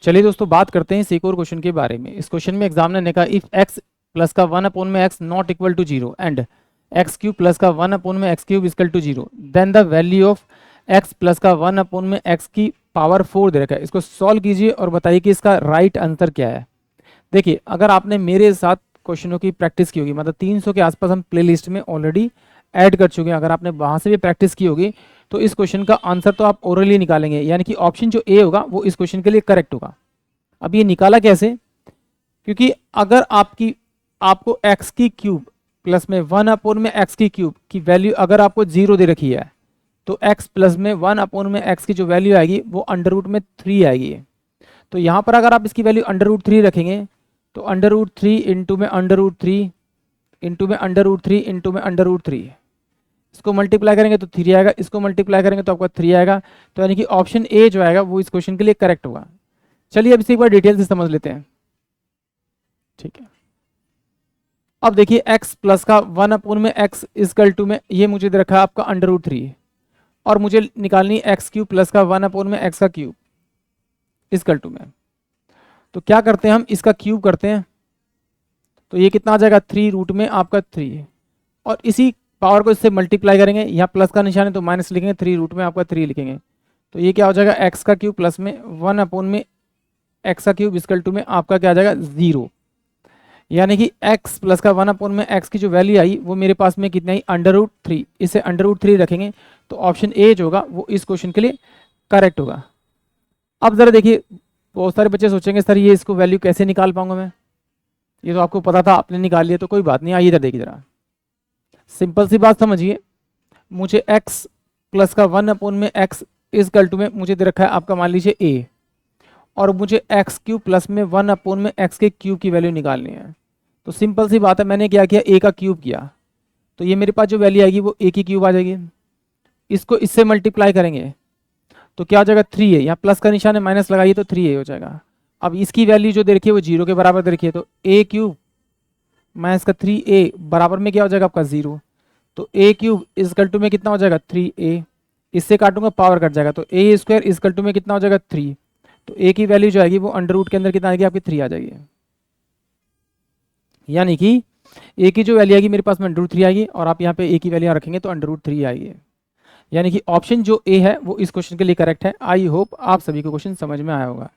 चलिए दोस्तों बात करते हैं इस एक और क्वेश्चन के बारे में। इस क्वेश्चन में एग्जामिनर ने कहा इफ एक्स प्लस का 1 में x not equal to zero and x cube plus का 1 में x cube equal to zero then the value of x plus का 1 में एक्स की पावर 4 दे रखा है। इसको सॉल्व कीजिए और बताइए कि इसका राइट आंसर क्या है। देखिए अगर आपने मेरे साथ क्वेश्चनों की प्रैक्टिस की होगी, मतलब 300 के आसपास हम प्ले लिस्ट में ऑलरेडी ऐड कर चुके हैं, अगर आपने वहां से भी प्रैक्टिस की होगी तो इस क्वेश्चन का आंसर तो आप ओरली निकालेंगे, यानी कि ऑप्शन जो ए होगा वो इस क्वेश्चन के लिए करेक्ट होगा। अब ये निकाला कैसे? क्योंकि अगर आपको एक्स की क्यूब प्लस में 1 में एक्स की क्यूब की वैल्यू अगर आपको 0 दे रखी है तो एक्स प्लस में 1 में एक्स की जो वैल्यू आएगी वो अंडर रूट में 3 आएगी। तो यहाँ पर अगर आप इसकी वैल्यू अंडर रूट 3 रखेंगे तो अंडर रूट 3 इंटू में अंडर रूट 3 इंटू में अंडर रूट 3 इंटू में अंडर रूट 3, इसको मल्टीप्लाई करेंगे तो 3 आएगा, इसको मल्टीप्लाई करेंगे तो आपका 3 आएगा। तो यानी कि ऑप्शन ए जो आएगा वो इस क्वेश्चन के लिए करेक्ट होगा। चलिए अब इसे एक बार डिटेल से समझ लेते हैं। ठीक है, अब देखिए x प्लस का 1 में x इजकल टू में ये मुझे दे रखा है आपका अंडर रूट 3 और मुझे निकालनी एक्स क्यूब प्लस का 1 में x का क्यूब इजकल टू में। तो क्या करते हैं हम, इसका क्यूब करते हैं तो ये कितना आ जाएगा 3 रूट में आपका 3 और इसी पावर को इससे मल्टीप्लाई करेंगे, यहाँ प्लस का निशान है तो माइनस लिखेंगे, 3 रूट में आपका 3 लिखेंगे। तो ये क्या हो जाएगा x का क्यूब प्लस में 1 में x का क्यूब इजकल टू में आपका क्या आ जाएगा 0। यानी कि x प्लस का 1 में x की जो वैल्यू आई वो मेरे पास में कितनी आई अंडर रूट 3, इसे अंडर रूट 3 रखेंगे तो ऑप्शन ए जो होगा वो इस क्वेश्चन के लिए करेक्ट होगा। अब जरा देखिए, बहुत सारे बच्चे सोचेंगे सर ये इसको वैल्यू कैसे निकाल पाऊंगा मैं, ये तो आपको पता था आपने निकाल लिया, तो कोई बात नहीं, आइए इधर देखिए जरा, सिंपल सी बात समझिए। मुझे x प्लस का 1 में x इजकल टू में मुझे दे रखा है आपका मान लीजिए a और मुझे एक्स क्यूब प्लस में 1 में एक्स के क्यूब की वैल्यू निकालनी है। तो सिंपल सी बात है, मैंने क्या किया a का क्यूब किया तो ये मेरे पास जो वैल्यू आएगी वो a की क्यूब आ जाएगी। इसको इससे मल्टीप्लाई करेंगे तो क्या हो जाएगा 3a, यहाँ प्लस का निशान है माइनस लगाइए तो 3a हो जाएगा। अब इसकी वैल्यू जो दे रखी है वो 0 के बराबर दे रखी है तो a क्यूब माइनस का 3a बराबर में क्या हो जाएगा आपका 0। तो a क्यूब इजकल टू में कितना हो जाएगा 3a, इससे काटूंगा पावर कट जाएगा तो a स्क्वायर इजकल टू में कितना हो जाएगा 3। तो a की वैल्यू जो आएगी वो अंडर रूट के अंदर कितना आएगी आपकी 3 आ जाएगी। यानी कि a की जो वैल्यू आएगी मेरे पास में अंडर रूट 3 आएगी और आप यहाँ पे a की वैल्यू रखेंगे तो अंडर रूट 3 आएगी। यानी कि ऑप्शन जो ए है वो इस क्वेश्चन के लिए करेक्ट है। आई होप आप सभी को क्वेश्चन समझ में आया होगा।